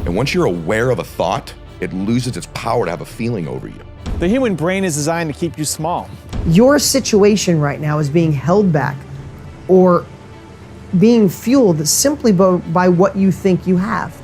And once you're aware of a thought, it loses its power to have a feeling over you. The human brain is designed to keep you small. Your situation right now is being held back or being fueled simply by what you think you have.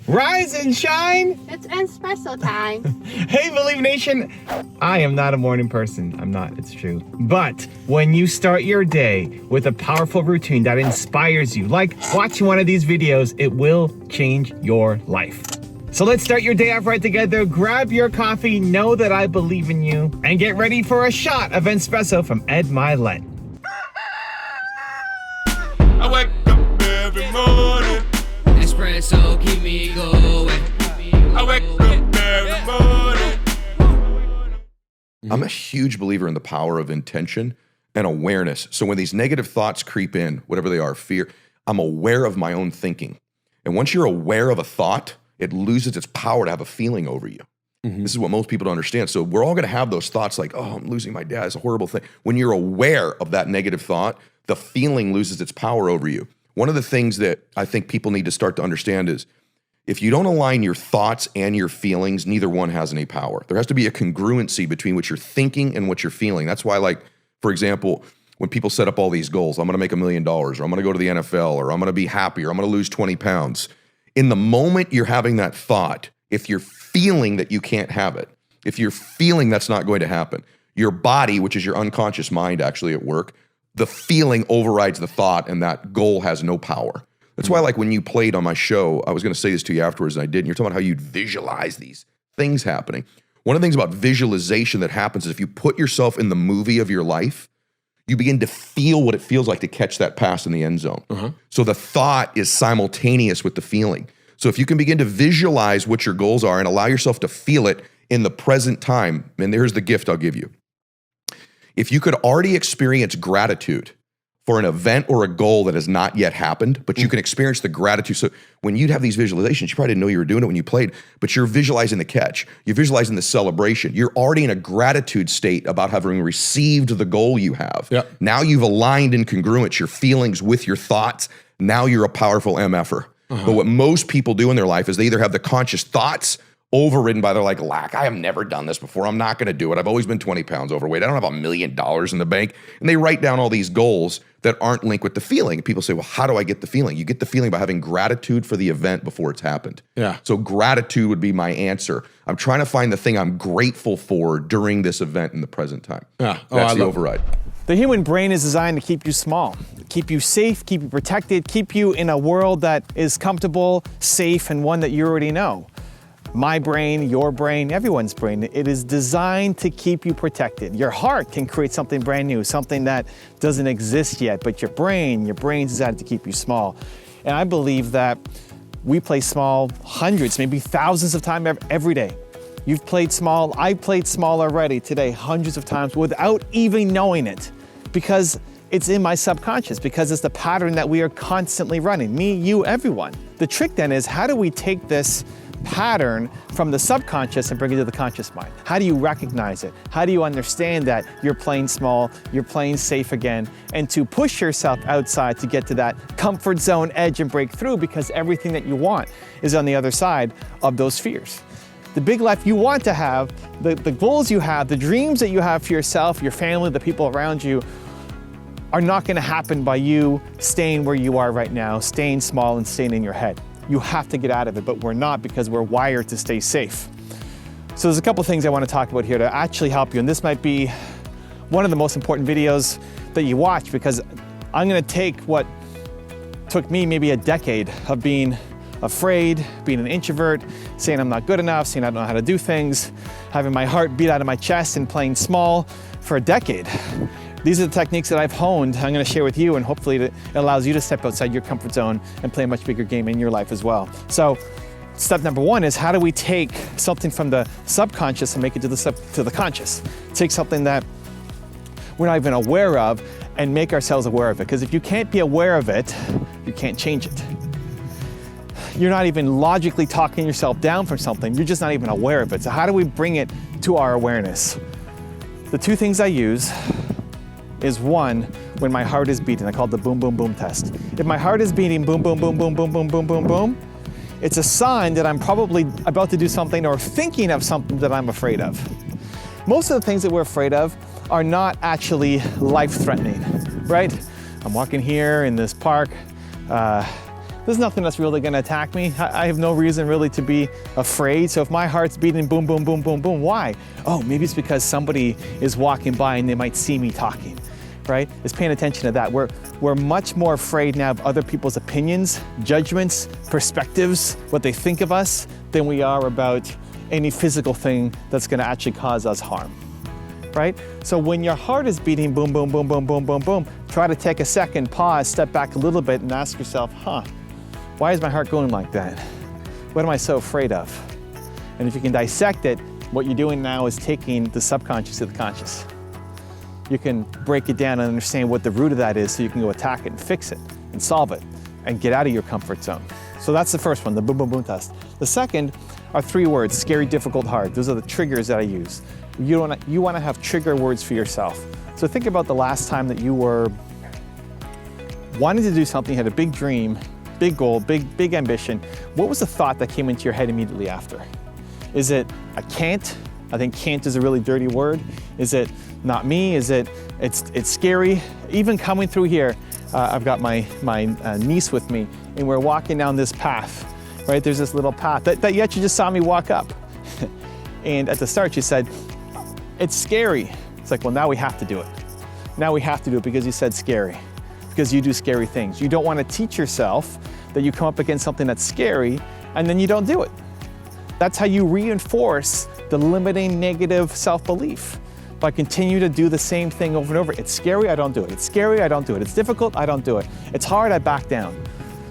Rise and shine! It's Entspresso time. Hey, Believe Nation! I am not a morning person. I'm not, it's true. But when you start your day with a powerful routine that inspires you, like watching one of these videos, it will change your life. So let's start your day off right together. Grab your coffee, know that I believe in you, and get ready for a shot of Entspresso from Ed Mylett. I wake up every morning. Espresso keep me going. I wake up every morning. I'm a huge believer in the power of intention and awareness. So when these negative thoughts creep in, whatever they are, fear, I'm aware of my own thinking. And once you're aware of a thought, it loses its power to have a feeling over you. This is what most people don't understand. So we're all going to have those thoughts like, oh, I'm losing my dad. It's a horrible thing. When you're aware of that negative thought, the feeling loses its power over you. One of the things that I think people need to start to understand is if you don't align your thoughts and your feelings, neither one has any power. There has to be a congruency between what you're thinking and what you're feeling. That's why, like, for example, when people set up all these goals, I'm going to make $1 million, or I'm going to go to the NFL, or I'm going to be happy, or I'm going to lose 20 pounds. In the moment you're having that thought, if you're feeling that you can't have it, if you're feeling that's not going to happen, your body, which is your unconscious mind actually at work, the feeling overrides the thought and that goal has no power. That's why, like, when you played on my show, I was going to say this to you afterwards and I didn't. You're talking about how you'd visualize these things happening. One of the things about visualization that happens is if you put yourself in the movie of your life, you begin to feel what it feels like to catch that pass in the end zone. So the thought is simultaneous with the feeling. So if you can begin to visualize what your goals are and allow yourself to feel it in the present time, and here's the gift I'll give you. If you could already experience gratitude for an event or a goal that has not yet happened, but you can experience the gratitude. So when you'd have these visualizations, you probably didn't know you were doing it when you played, but you're visualizing the catch. You're visualizing the celebration. You're already in a gratitude state about having received the goal you have. Yep. Now you've aligned in congruence your feelings with your thoughts. Now you're a powerful MFer. But what most people do in their life is they either have the conscious thoughts overridden by their like lack. I have never done this before. I'm not going to do it. I've always been 20 pounds overweight. I don't have $1 million in the bank. And they write down all these goals that aren't linked with the feeling. People say, well, how do I get the feeling? You get the feeling by having gratitude for the event before it's happened. Yeah. So gratitude would be my answer. I'm trying to find the thing I'm grateful for during this event in the present time. Yeah. That's the override. The human brain is designed to keep you small, keep you safe, keep you protected, keep you in a world that is comfortable, safe, and one that you already know. My brain, your brain, everyone's brain, it is designed to keep you protected. Your heart can create something brand new, something that doesn't exist yet, but your brain's designed to keep you small. And I believe that we play small hundreds, maybe thousands of times every day. You've played small, I played small already today, hundreds of times without even knowing it, because it's in my subconscious, because it's the pattern that we are constantly running, me, you, everyone. The trick then is, how do we take this pattern from the subconscious and bring it to the conscious mind? How do you recognize it? How do you understand that you're playing small, you're playing safe again, and to push yourself outside to get to that comfort zone edge and break through, because everything that you want is on the other side of those fears. The big life you want to have, the goals you have, the dreams that you have for yourself, your family, the people around you, are not going to happen by you staying where you are right now, staying small and staying in your head. You have to get out of it, but we're not, because we're wired to stay safe. So there's a couple things I want to talk about here to actually help you, and this might be one of the most important videos that you watch, because I'm going to take what took me maybe a decade of being afraid, being an introvert, saying I'm not good enough, saying I don't know how to do things, having my heart beat out of my chest and playing small for a decade. These are the techniques that I've honed, I'm going to share with you, and hopefully it allows you to step outside your comfort zone and play a much bigger game in your life as well. So step number one is, how do we take something from the subconscious and make it to the conscious? Take something that we're not even aware of and make ourselves aware of it. Because if you can't be aware of it, you can't change it. You're not even logically talking yourself down from something, you're just not even aware of it. So how do we bring it to our awareness? The two things I use is, one, when my heart is beating. I call it the boom, boom, boom test. If my heart is beating boom, boom, boom, boom, boom, boom, boom, boom, boom, it's a sign that I'm probably about to do something or thinking of something that I'm afraid of. Most of the things that we're afraid of are not actually life-threatening, right? I'm walking here in this park. There's nothing that's really gonna attack me. I have no reason really to be afraid. So if my heart's beating boom, boom, boom, boom, boom, why? Oh, maybe it's because somebody is walking by and they might see me talking, right? It's paying attention to that. We're much more afraid now of other people's opinions, judgments, perspectives, what they think of us, than we are about any physical thing that's gonna actually cause us harm, right? So when your heart is beating boom, boom, boom, boom, boom, boom, boom, try to take a second, pause, step back a little bit and ask yourself, why is my heart going like that? What am I so afraid of? And if you can dissect it, what you're doing now is taking the subconscious to the conscious. You can break it down and understand what the root of that is so you can go attack it and fix it and solve it and get out of your comfort zone. So that's the first one, the boom, boom, boom test. The second are 3 words, scary, difficult, hard. Those are the triggers that I use. You wanna have trigger words for yourself. So think about the last time that you were wanting to do something, had a big dream, big goal, big ambition. What was the thought that came into your head immediately after? Is it, I can't? I think can't is a really dirty word. Is it not me? Is it, it's scary? Even coming through here, I've got my niece with me and we're walking down this path, right? There's this little path that yet you just saw me walk up. And at the start she said, it's scary. It's like, well, now we have to do it. Now we have to do it because you said scary. Because you do scary things. You don't want to teach yourself that you come up against something that's scary and then you don't do it. That's how you reinforce the limiting negative self-belief, by continue to do the same thing over and over. It's scary, I don't do it. It's scary, I don't do it. It's difficult, I don't do it. It's hard, I back down.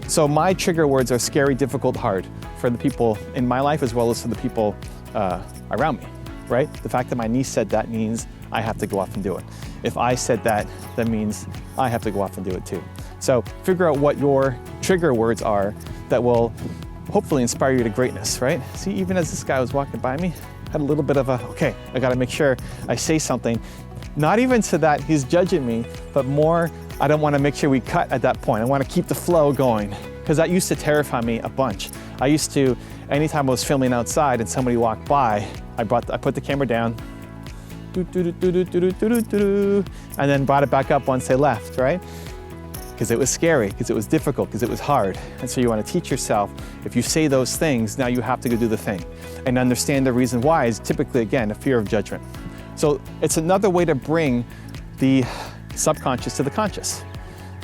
So my trigger words are scary, difficult, hard for the people in my life as well as for the people around me, right? The fact that my niece said that means I have to go off and do it. If I said that, that means I have to go off and do it too. So figure out what your trigger words are that will hopefully inspire you to greatness, right? See, even as this guy was walking by me, had a little bit of okay, I gotta make sure I say something. Not even so that he's judging me, but more, I don't wanna make sure we cut at that point. I wanna keep the flow going, because that used to terrify me a bunch. I used to, anytime I was filming outside and somebody walked by, I put the camera down, and then brought it back up once they left, right? Because it was scary, because it was difficult, because it was hard. And so you want to teach yourself, if you say those things, now you have to go do the thing. And understand the reason why is typically, again, a fear of judgment. So it's another way to bring the subconscious to the conscious.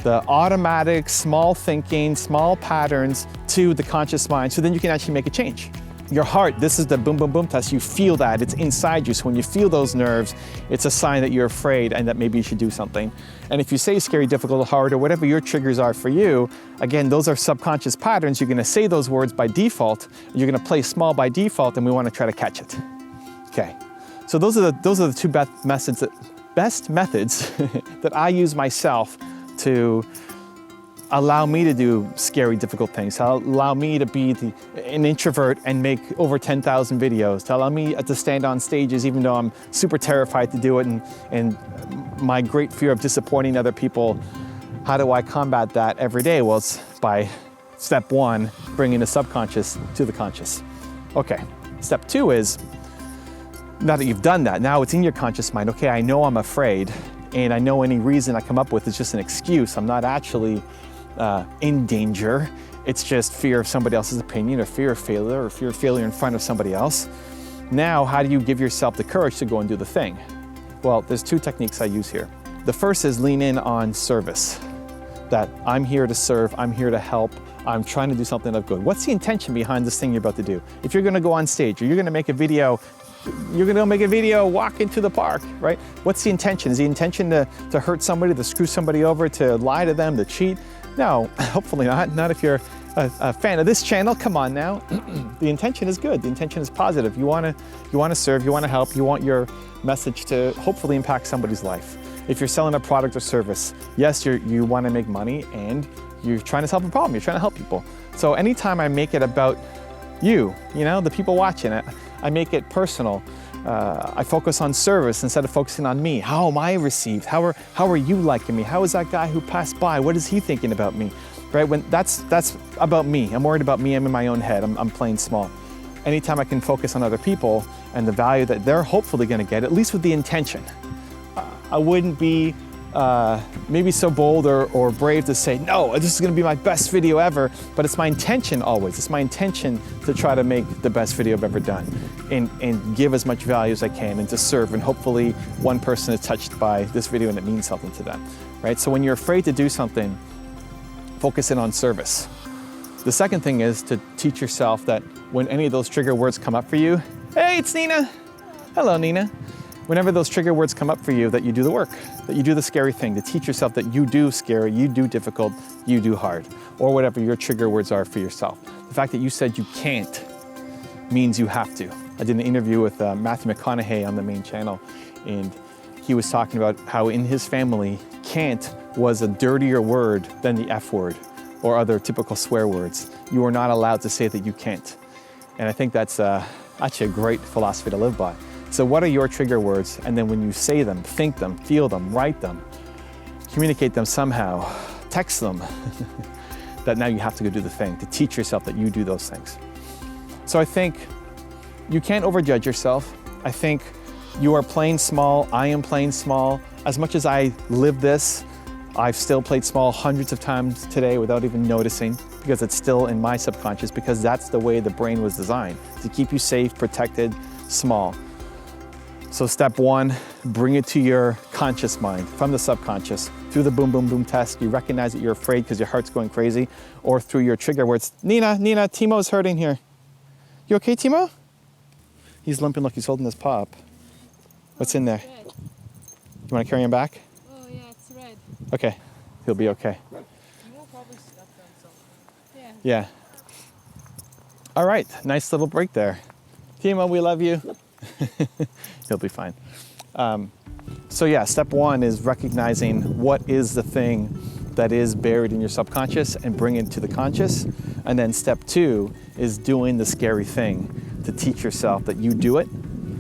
The automatic, small thinking, small patterns to the conscious mind, so then you can actually make a change. Your heart, this is the boom, boom, boom test. You feel that, it's inside you. So when you feel those nerves, it's a sign that you're afraid and that maybe you should do something. And if you say scary, difficult, hard, or whatever your triggers are for you, again, those are subconscious patterns. You're gonna say those words by default. You're gonna play small by default, and we wanna try to catch it. Okay, so those are the two best methods that I use myself to allow me to do scary, difficult things, to allow me to be an introvert and make over 10,000 videos, to allow me to stand on stages even though I'm super terrified to do it, and my great fear of disappointing other people. How do I combat that every day? Well, it's by step 1, bringing the subconscious to the conscious. Okay, step 2 is, now that you've done that, now it's in your conscious mind. Okay, I know I'm afraid, and I know any reason I come up with is just an excuse. I'm not actually in danger. It's just fear of somebody else's opinion, or fear of failure, or fear of failure in front of somebody else. Now, how do you give yourself the courage to go and do the thing? Well, there's 2 techniques I use here. The first is lean in on service. That I'm here to serve, I'm here to help, I'm trying to do something of good. What's the intention behind this thing you're about to do? If you're gonna go on stage, or you're gonna make a video, walk into the park, right? What's the intention? Is the intention to hurt somebody, to screw somebody over, to lie to them, to cheat? No, hopefully not. Not if you're a fan of this channel. Come on now. The intention is good. The intention is positive. You want to serve. You want to help. You want your message to hopefully impact somebody's life. If you're selling a product or service, yes, you want to make money and you're trying to solve a problem. You're trying to help people. So anytime I make it about you know, the people watching it, I make it personal. I focus on service instead of focusing on me. How am I received? How are you liking me? How is that guy who passed by? What is he thinking about me? Right? When that's about me. I'm worried about me. I'm in my own head. I'm playing small. Anytime I can focus on other people and the value that they're hopefully going to get, at least with the intention. I wouldn't be maybe so bold or brave to say, no, this is going to be my best video ever, but it's my intention always. It's my intention to try to make the best video I've ever done and give as much value as I can and to serve, and hopefully one person is touched by this video and it means something to them, right? So when you're afraid to do something, focus in on service. The second thing is to teach yourself that when any of those trigger words come up for you, hey, it's Nina. Hello, Nina. Whenever those trigger words come up for you, that you do the work, that you do the scary thing, to teach yourself that you do scary, you do difficult, you do hard, or whatever your trigger words are for yourself. The fact that you said you can't means you have to. I did an interview with Matthew McConaughey on the main channel, and he was talking about how in his family, can't was a dirtier word than the F word or other typical swear words. You are not allowed to say that you can't. And I think that's actually a great philosophy to live by. So what are your trigger words? And then when you say them, think them, feel them, write them, communicate them somehow, text them, that now you have to go do the thing, to teach yourself that you do those things. So I think you can't overjudge yourself. I think you are playing small, I am playing small. As much as I live this, I've still played small hundreds of times today without even noticing, because it's still in my subconscious, because that's the way the brain was designed, to keep you safe, protected, small. So step one, bring it to your conscious mind from the subconscious. Through the boom, boom, boom test, you recognize that you're afraid because your heart's going crazy, or through your trigger words. Nina, Timo's hurting here. You okay, Timo? He's limping like he's holding his paw up. What's in there? Red. You want to carry him back? Oh yeah, it's red. Okay, he'll be okay. Yeah. All right, nice little break there. Timo, we love you. He'll be fine. So yeah, step one is recognizing what is the thing that is buried in your subconscious and bring it to the conscious. And then step two is doing the scary thing to teach yourself that you do it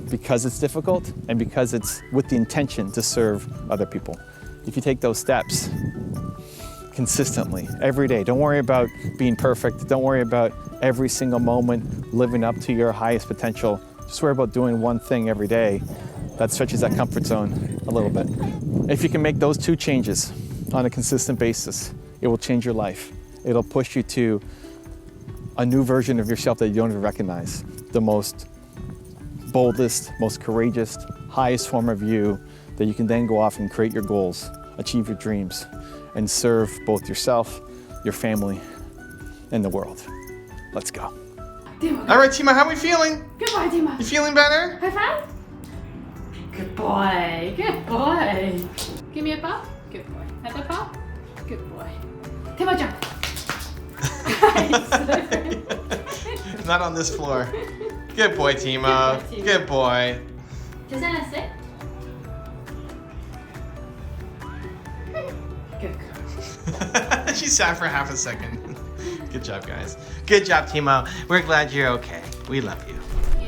because it's difficult and because it's with the intention to serve other people. If you take those steps consistently, every day, don't worry about being perfect. Don't worry about every single moment living up to your highest potential. Just worry about doing one thing every day that stretches that comfort zone a little bit. If you can make those two changes on a consistent basis, it will change your life. It'll push you to a new version of yourself that you don't even recognize. The most boldest, most courageous, highest form of you that you can then go off and create your goals, achieve your dreams, and serve both yourself, your family, and the world. Let's go. All right, Tima, how are we feeling? Good boy, Timo. You feeling better? High five. Good boy. Good boy. Give me a paw. Good boy. Have a paw. Good boy. Timo, jump. Not on this floor. Good boy, Tima. Good boy. Just gonna sit. Good girl. She sat for half a second. Good job, guys. Good job, Timo. We're glad you're okay. We love you.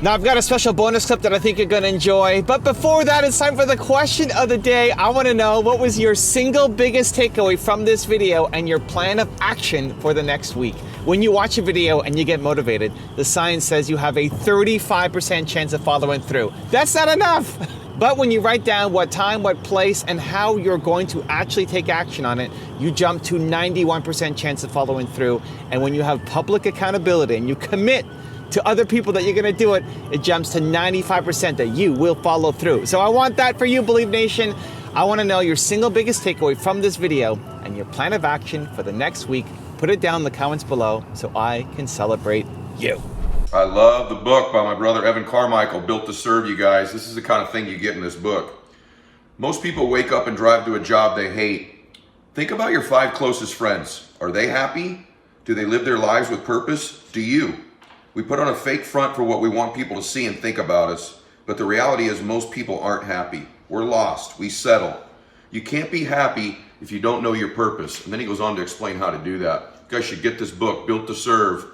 Now I've got a special bonus clip that I think you're gonna enjoy, but before that, it's time for the question of the day. I wanna know, what was your single biggest takeaway from this video and your plan of action for the next week? When you watch a video and you get motivated, the science says you have a 35% chance of following through. That's not enough. But when you write down what time, what place, and how you're going to actually take action on it, you jump to 91% chance of following through. And when you have public accountability and you commit to other people that you're gonna do it, it jumps to 95% that you will follow through. So I want that for you, Believe Nation. I wanna know your single biggest takeaway from this video and your plan of action for the next week. Put it down in the comments below so I can celebrate you. I love the book by my brother Evan Carmichael, Built to Serve, you guys. This is the kind of thing you get in this book. Most people wake up and drive to a job they hate. Think about your 5 closest friends. Are they happy? Do they live their lives with purpose? Do you? We put on a fake front for what we want people to see and think about us, but the reality is most people aren't happy. We're lost. We settle. You can't be happy if you don't know your purpose. And then he goes on to explain how to do that. You guys should get this book, Built to Serve.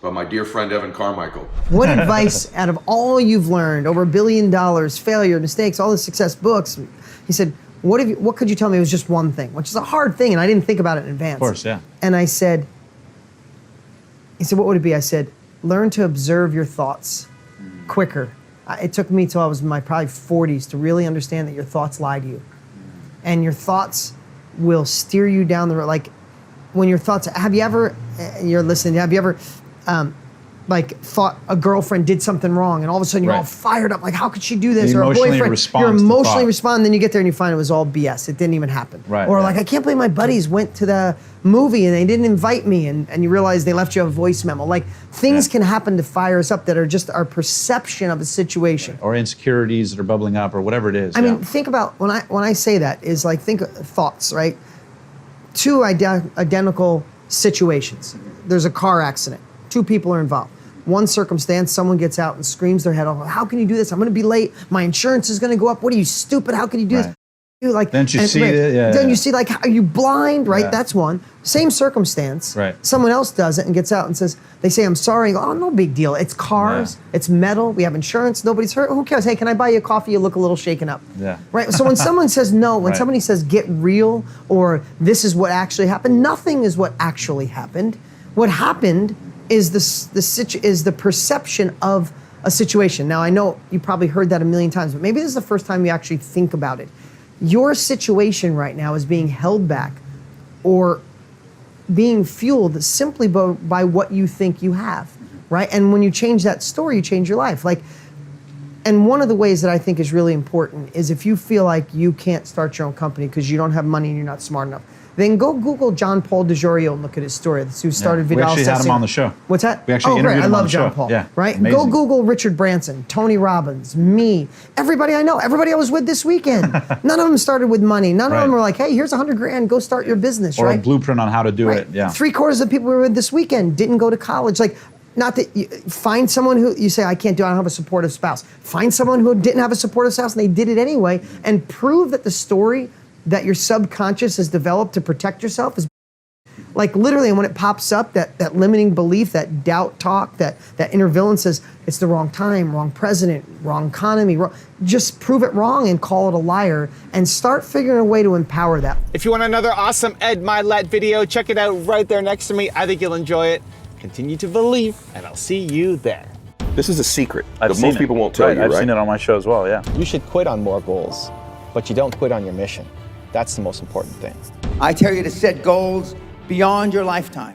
By my dear friend Evan Carmichael. What advice out of all you've learned, over $1 billion, failure, mistakes, all the success books, he said, what could you tell me was just one thing, which is a hard thing, and I didn't think about it in advance. Of course, yeah. And I said, he said, what would it be? I said, learn to observe your thoughts quicker. It took me till I was in my probably 40s to really understand that your thoughts lie to you. And your thoughts will steer you down the road. Like, when your thoughts, have you ever, you're listening, have you ever, like thought a girlfriend did something wrong and all of a sudden you're all fired up, like how could she do this? You or a emotionally boyfriend, respond you're to the emotionally thought. respond, then you get there and you find it was all BS. It didn't even happen. Right, Or yeah. like, I can't believe my buddies went to the movie and they didn't invite me, and you realize they left you a voice memo. Like, things can happen to fire us up that are just our perception of a situation. Or insecurities that are bubbling up or whatever it is. I mean, think about, when I say that, is like, think of thoughts, right? Two identical situations. There's a car accident. Two people are involved. One circumstance, someone gets out and screams their head off. How can you do this? I'm going to be late. My insurance is going to go up. What are you, stupid? How can you do this? You like, Then you see it, yeah, Then yeah. you see, like, are you blind? Right. Yeah. That's one. Same circumstance. Right. Someone else does it and gets out and says, they say, I'm sorry. And go, oh, no big deal. It's cars. Yeah. It's metal. We have insurance. Nobody's hurt. Who cares? Hey, can I buy you a coffee? You look a little shaken up. Yeah. Right. So when someone says no, when Right. somebody says get real, or this is what actually happened, nothing is what actually happened. What happened is the perception of a situation. Now, I know you probably heard that a million times, but maybe this is the first time you actually think about it. Your situation right now is being held back or being fueled simply by what you think you have, right? And when you change that story, you change your life. Like, and one of the ways that I think is really important is if you feel like you can't start your own company because you don't have money and you're not smart enough, then go Google John Paul DeJorio and look at his story. That's who started We Vidal actually had him Sassoon. on the show. What's that? We actually interviewed great. I him on love the John show. Paul. Yeah, Right? amazing. Go Google Richard Branson, Tony Robbins, me, everybody I know, everybody I was with this weekend. None of them started with money. None of them were like, hey, here's $100 grand, go start your business, Or right? a blueprint on how to do Right. it. Yeah. 3/4 of the people we were with this weekend didn't go to college. Like, not that you find someone who you say, I can't do it, I don't have a supportive spouse. Find someone who didn't have a supportive spouse and they did it anyway, and prove that the story that your subconscious has developed to protect yourself is, like, literally, and when it pops up, that limiting belief, that doubt talk, that inner villain says, it's the wrong time, wrong president, wrong economy, wrong, just prove it wrong and call it a liar and start figuring a way to empower that. If you want another awesome Ed Mylett video, check it out right there next to me. I think you'll enjoy it. Continue to believe, and I'll see you there. This is a secret I've that seen most it. people won't tell you, right? I've seen it on my show as well, yeah. You should quit on more goals, but you don't quit on your mission. That's the most important thing. I tell you to set goals beyond your lifetime.